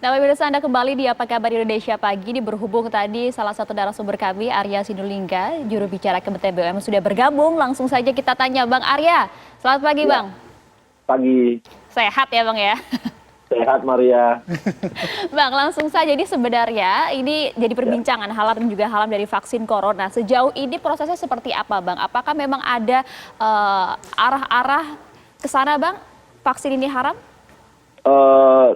Nah, pemirsa Anda kembali di Apa Kabar Indonesia Pagi. Ini berhubung tadi salah satu narasumber kami, Arya Sinulinga, juru bicara Kementerian BUMN sudah bergabung. Langsung saja kita tanya Bang Arya. Selamat pagi, Ya, Bang. pagi. Sehat ya, Bang ya? Sehat, Maria. Bang, langsung saja ini sebenarnya ini jadi Ya. perbincangan halal dan juga haram dari vaksin corona. Sejauh ini prosesnya seperti apa, Bang? Apakah memang ada arah-arah ke sana, Bang? Vaksin ini haram? Eh,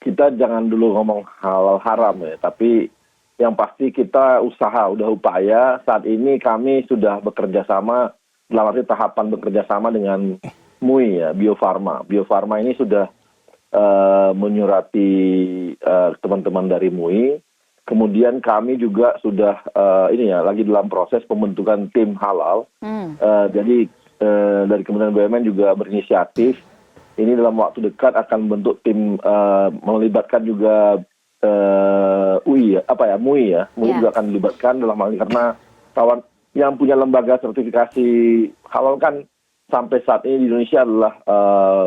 kita jangan dulu ngomong halal haram ya, tapi yang pasti kita udah upaya. Saat ini kami sudah bekerja sama, dalam arti tahapan bekerja sama dengan MUI ya, Bio Farma. Bio Farma ini sudah menyurati teman-teman dari MUI. Kemudian kami juga sudah lagi dalam proses pembentukan tim halal. Jadi dari Kementerian BUMN juga berinisiatif. Ini dalam waktu dekat akan membentuk tim melibatkan juga MUI ya. MUI juga akan dilibatkan dalam hal ini karena kawan yang punya lembaga sertifikasi halal kan sampai saat ini di Indonesia adalah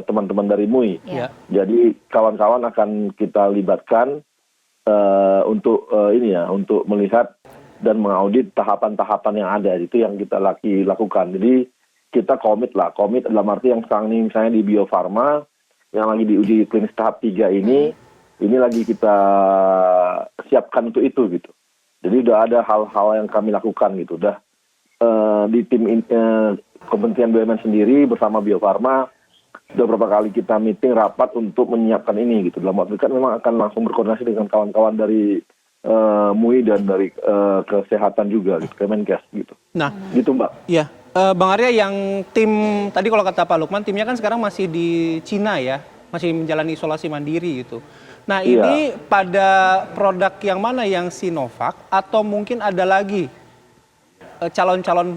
teman-teman dari MUI. Jadi kawan-kawan akan kita libatkan untuk untuk melihat dan mengaudit tahapan-tahapan yang ada. Itu yang kita lakukan. Jadi kita komit dalam arti yang sekarang ini misalnya di Bio Farma yang lagi diuji klinis tahap 3 ini lagi kita siapkan untuk itu gitu. Jadi udah ada hal-hal yang kami lakukan gitu. Udah di tim Kementerian BUMN sendiri bersama Bio Farma sudah beberapa kali kita meeting rapat untuk menyiapkan ini gitu. Dalam waktu dekat memang akan langsung berkoordinasi dengan kawan-kawan dari MUI dan dari kesehatan juga gitu, Kemenkes gitu. Nah, gitu Mbak. Iya, Bang Arya, yang tim tadi kalau kata Pak Lukman, timnya kan sekarang masih di Cina ya, masih menjalani isolasi mandiri gitu. Nah, ini pada produk yang mana, yang Sinovac atau mungkin ada lagi calon-calon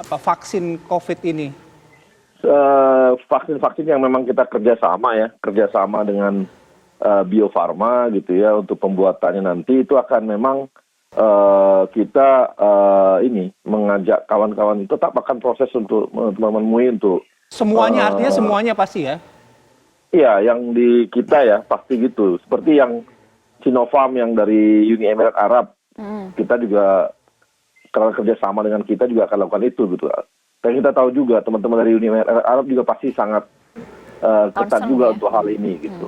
vaksin COVID ini? Vaksin-vaksin yang memang kita kerjasama dengan Bio Farma gitu ya untuk pembuatannya nanti itu akan memang kita mengajak kawan-kawan tetap akan proses untuk teman-teman MUI untuk semuanya, artinya semuanya pasti ya? Iya, yang di kita ya pasti gitu. Seperti yang Sinopharm yang dari Uni Emirat Arab, kita juga kalau kerjasama dengan kita juga akan lakukan itu gitu. Dan kita tahu juga teman-teman dari Uni Emirat Arab juga pasti sangat ketat juga untuk hal ini gitu.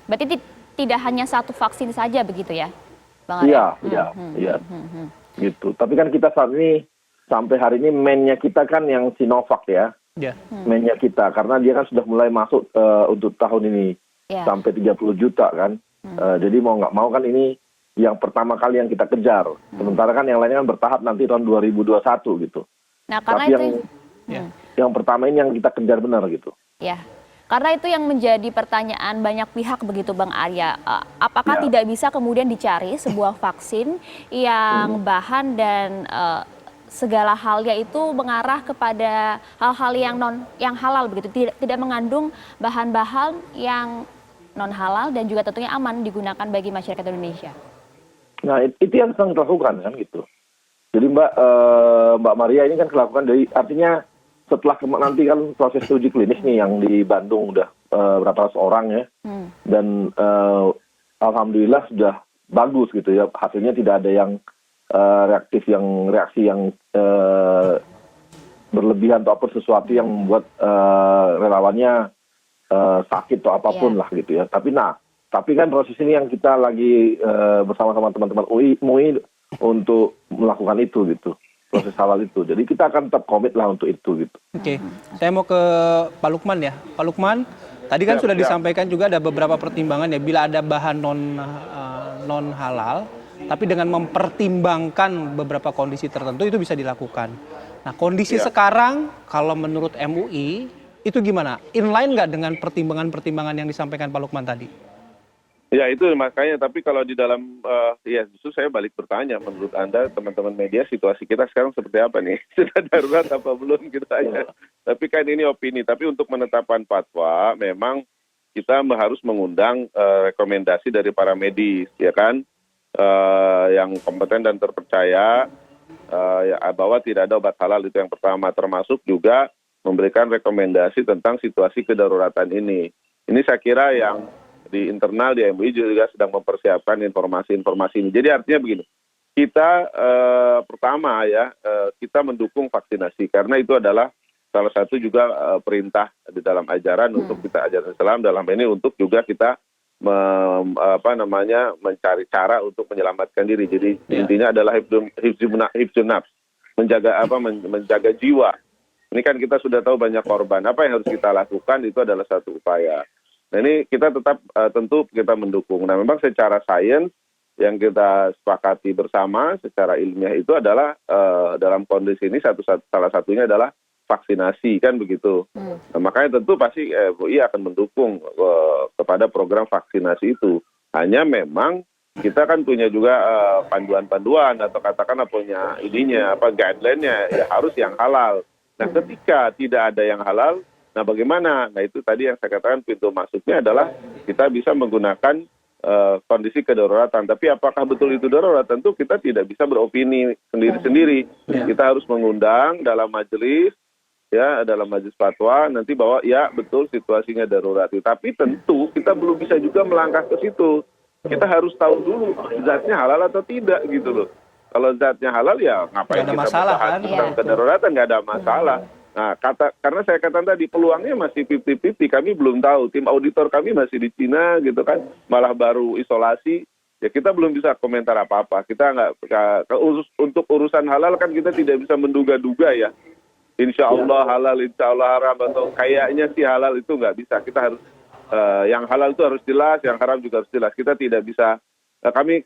Berarti tidak hanya satu vaksin saja begitu ya, Bang Arya? Iya. Gitu. Tapi kan kita saat ini sampai hari ini mainnya kita kan yang Sinovac ya. Mainnya kita karena dia kan sudah mulai masuk untuk tahun ini sampai 30 juta kan. Jadi mau nggak mau kan ini yang pertama kali yang kita kejar. Sementara kan yang lainnya kan bertahap nanti tahun 2021 gitu. Nah, karena tapi yang pertama ini yang kita kejar benar gitu. Ya. Karena itu yang menjadi pertanyaan banyak pihak begitu Bang Arya. Apakah tidak bisa kemudian dicari sebuah vaksin yang bahan dan segala halnya itu mengarah kepada hal-hal yang halal begitu, tidak mengandung bahan-bahan yang non halal dan juga tentunya aman digunakan bagi masyarakat Indonesia. Nah, itu yang sedang dilakukan kan gitu. Jadi Mbak Maria ini kan dilakukan dari artinya setelah nanti kan proses uji klinis nih yang di Bandung udah berapa ratus orang ya. Dan alhamdulillah sudah bagus gitu ya. Hasilnya tidak ada yang reaksi yang berlebihan atau sesuatu yang membuat relawannya sakit atau apapun lah gitu ya. Tapi kan proses ini yang kita lagi bersama-sama teman-teman MUI untuk melakukan itu gitu. Proses halal itu. Jadi kita akan tetap komit lah untuk itu gitu. Oke. Saya mau ke Pak Lukman ya. Pak Lukman, tadi kan sudah disampaikan juga ada beberapa pertimbangan ya bila ada bahan non halal, tapi dengan mempertimbangkan beberapa kondisi tertentu itu bisa dilakukan. Nah, kondisi sekarang kalau menurut MUI itu gimana? Inline nggak dengan pertimbangan-pertimbangan yang disampaikan Pak Lukman tadi? Ya itu makanya, tapi kalau di dalam, ya justru saya balik bertanya, menurut Anda teman-teman media situasi kita sekarang seperti apa nih? Sudah darurat apa belum gitu aja. Tapi kan ini opini, tapi untuk menetapkan fatwa memang kita harus mengundang rekomendasi dari para medis, ya kan? Yang kompeten dan terpercaya, bahwa tidak ada obat halal itu yang pertama, termasuk juga memberikan rekomendasi tentang situasi kedaruratan ini. Ini saya kira yang di internal di MUI juga sedang mempersiapkan informasi-informasi ini. Jadi artinya begini, kita pertama ya kita mendukung vaksinasi karena itu adalah salah satu juga perintah di dalam ajaran untuk kita ajaran Islam dalam ini untuk juga kita mencari cara untuk menyelamatkan diri. Jadi intinya adalah hifdzun nafs, menjaga jiwa. Ini kan kita sudah tahu banyak korban. Apa yang harus kita lakukan itu adalah satu upaya. Nah ini kita tetap tentu kita mendukung. Nah memang secara sains yang kita sepakati bersama secara ilmiah itu adalah dalam kondisi ini salah satunya adalah vaksinasi kan begitu. Nah, makanya tentu pasti MUI akan mendukung kepada program vaksinasi itu. Hanya memang kita kan punya juga panduan-panduan atau katakanlah punya guideline-nya ya harus yang halal. Nah ketika tidak ada yang halal, nah bagaimana? Nah itu tadi yang saya katakan pintu masuknya adalah kita bisa menggunakan kondisi kedaruratan. Tapi apakah betul itu darurat? Tentu kita tidak bisa beropini sendiri-sendiri. Kita harus mengundang dalam majelis fatwa nanti bahwa ya betul situasinya darurat. Tapi tentu kita belum bisa juga melangkah ke situ. Kita harus tahu dulu zatnya halal atau tidak gitu loh. Kalau zatnya halal ya ngapain kita membahas tentang kedaruratan, nggak ada masalah. Nah, karena saya katakan tadi peluangnya masih 50-50, kami belum tahu. Tim auditor kami masih di Cina gitu kan, malah baru isolasi. Ya kita belum bisa komentar apa-apa. Kita untuk urusan halal kan kita tidak bisa menduga-duga ya. Insya Allah halal, insya Allah haram atau kayaknya sih halal itu nggak bisa. Kita harus yang halal itu harus jelas, yang haram juga harus jelas. Kita tidak bisa. Kami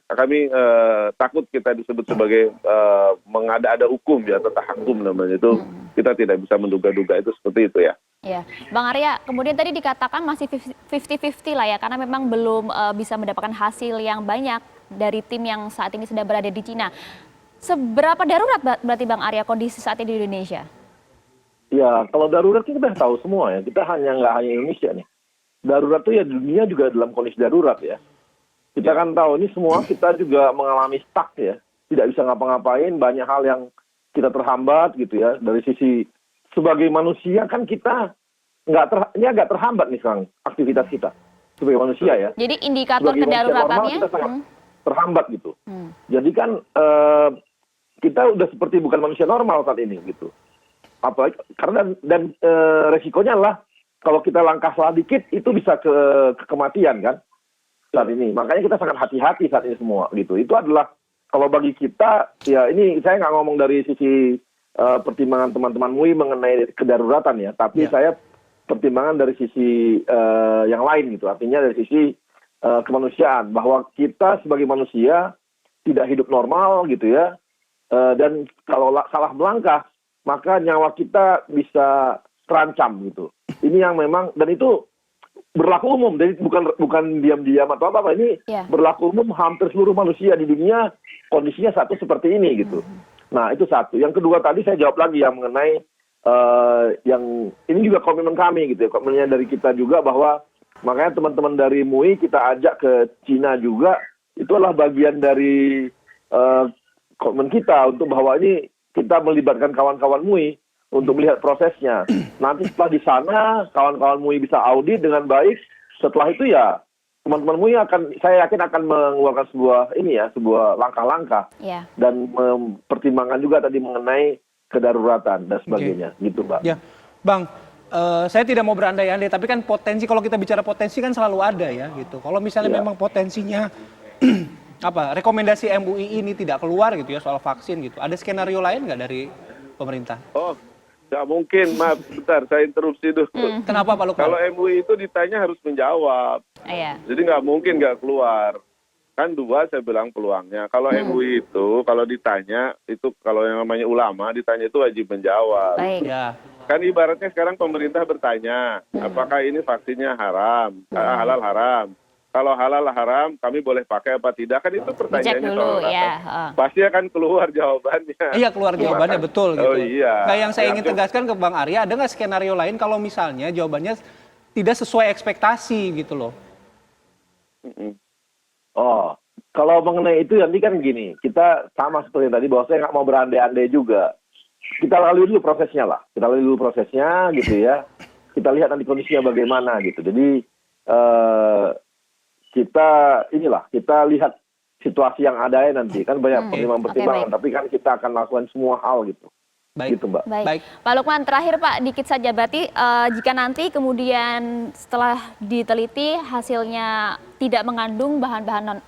takut kita disebut sebagai mengada-ada hukum ya, atau tahakum namanya itu. Kita tidak bisa menduga-duga itu seperti itu ya. Ya, Bang Arya, kemudian tadi dikatakan masih 50-50 lah ya, karena memang belum bisa mendapatkan hasil yang banyak dari tim yang saat ini sedang berada di Cina. Seberapa darurat berarti Bang Arya kondisi saat ini di Indonesia? Ya, kalau darurat kita tahu semua ya. Kita nggak hanya Indonesia nih. Darurat tuh ya dunia juga dalam kondisi darurat ya. Kita kan tahu ini semua kita juga mengalami stuck ya. Tidak bisa ngapa-ngapain, banyak hal yang kita terhambat gitu ya. Dari sisi sebagai manusia kan kita ini agak terhambat nih sekarang aktivitas kita sebagai manusia ya. Jadi indikator sebagai kedaruratannya kita sangat terhambat gitu. Jadi kan kita udah seperti bukan manusia normal saat ini gitu. Apalagi karena resikonya adalah kalau kita langkah salah dikit itu bisa ke kematian kan saat ini. Makanya kita sangat hati-hati saat ini semua gitu. Itu adalah kalau bagi kita ya ini saya nggak ngomong dari sisi pertimbangan teman-teman MUI mengenai kedaruratan ya, tapi saya pertimbangan dari sisi yang lain gitu. Artinya dari sisi kemanusiaan bahwa kita sebagai manusia tidak hidup normal gitu ya. Dan kalau salah melangkah maka nyawa kita bisa terancam gitu. Ini yang memang dan itu berlaku umum, jadi bukan diam-diam atau apa ini berlaku umum hampir seluruh manusia di dunia kondisinya satu seperti ini gitu. Nah itu satu. Yang kedua tadi saya jawab lagi yang mengenai yang ini juga komitmen kami gitu ya, komitmennya dari kita juga bahwa makanya teman-teman dari MUI kita ajak ke Cina juga itu adalah bagian dari komitmen kita untuk bahwa ini kita melibatkan kawan-kawan MUI untuk melihat prosesnya. Nanti setelah di sana kawan-kawan MUI bisa audit dengan baik. Setelah itu ya teman-teman MUI saya yakin akan mengeluarkan sebuah langkah-langkah dan mempertimbangkan juga tadi mengenai kedaruratan dan sebagainya, gitu Bang. Ya, Bang, saya tidak mau berandai-andai, tapi kan potensi kalau kita bicara potensi kan selalu ada ya, gitu. Kalau misalnya memang potensinya rekomendasi MUI ini tidak keluar gitu ya soal vaksin gitu, ada skenario lain nggak dari pemerintah? Oh, nggak mungkin, maaf, bentar, saya interupsi dulu. Kenapa Pak Lukman? Kalau MUI itu ditanya harus menjawab, jadi nggak mungkin nggak keluar. Kan dua saya bilang peluangnya. Kalau MUI itu, kalau ditanya, itu kalau yang namanya ulama, ditanya itu wajib menjawab. Ya. Kan ibaratnya sekarang pemerintah bertanya, apakah ini vaksinnya haram, halal haram. Kalau halal haram, kami boleh pakai apa tidak? Kan itu pertanyaannya dulu, pasti akan keluar jawabannya. Iya, keluar jawabannya betul gitu. Oh iya. Nah yang saya ingin tegaskan ke Bang Arya, ada nggak skenario lain kalau misalnya jawabannya tidak sesuai ekspektasi gitu loh? Oh, kalau mengenai itu nanti kan gini, kita sama seperti tadi bahwa saya nggak mau berandai-andai juga. Kita lalui dulu prosesnya lah, gitu ya. Kita lihat nanti kondisinya bagaimana gitu. Jadi kita lihat situasi yang ada ya nanti, kan banyak pertimbangan-pertimbangan, Oke, tapi kan kita akan lakukan semua hal gitu. Baik. Gitu, Mbak. Baik. Pak Lukman, terakhir Pak, dikit saja berarti jika nanti kemudian setelah diteliti hasilnya tidak mengandung bahan-bahan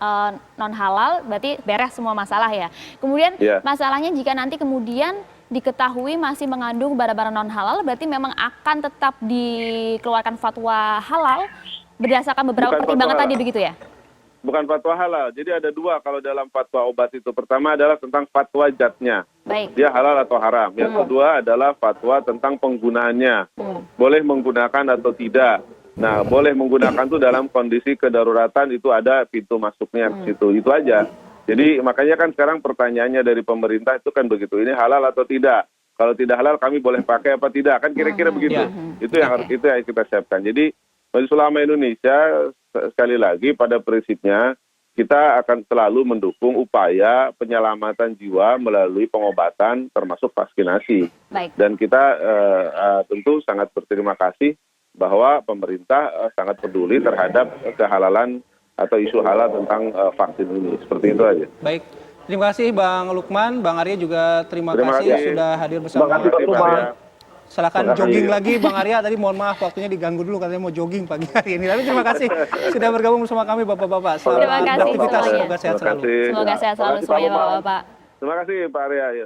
non halal, berarti beres semua masalah ya. Kemudian masalahnya jika nanti kemudian diketahui masih mengandung barang-barang non halal, berarti memang akan tetap dikeluarkan fatwa halal berdasarkan beberapa pertimbangan tadi begitu ya? Bukan fatwa halal. Jadi ada dua kalau dalam fatwa obat itu. Pertama adalah tentang fatwa zatnya. Baik. Dia halal atau haram. Yang kedua adalah fatwa tentang penggunaannya. Boleh menggunakan atau tidak. Nah, boleh menggunakan itu dalam kondisi kedaruratan, itu ada pintu masuknya ke situ. Itu aja. Jadi makanya kan sekarang pertanyaannya dari pemerintah itu kan begitu. Ini halal atau tidak? Kalau tidak halal kami boleh pakai apa tidak? Kan kira-kira begitu. Itu yang harus kita siapkan. Jadi Majelis Ulama Indonesia sekali lagi pada prinsipnya kita akan selalu mendukung upaya penyelamatan jiwa melalui pengobatan termasuk vaksinasi. Baik. Dan kita tentu sangat berterima kasih bahwa pemerintah sangat peduli terhadap kehalalan atau isu halal tentang vaksin ini. Seperti itu aja. Baik. Terima kasih Bang Lukman, Bang Arya juga terima kasih sudah hadir bersama Terima kasih, Pak Lukman. Silakan jogging lagi Bang Arya, tadi mohon maaf waktunya diganggu dulu katanya mau jogging pagi hari ini. Tapi terima kasih sudah bergabung bersama kami Bapak-bapak. Terima kasih Aktivitas semuanya. semoga sehat selalu. Semoga sehat selalu semuanya Bapak-bapak. Terima kasih Pak Arya.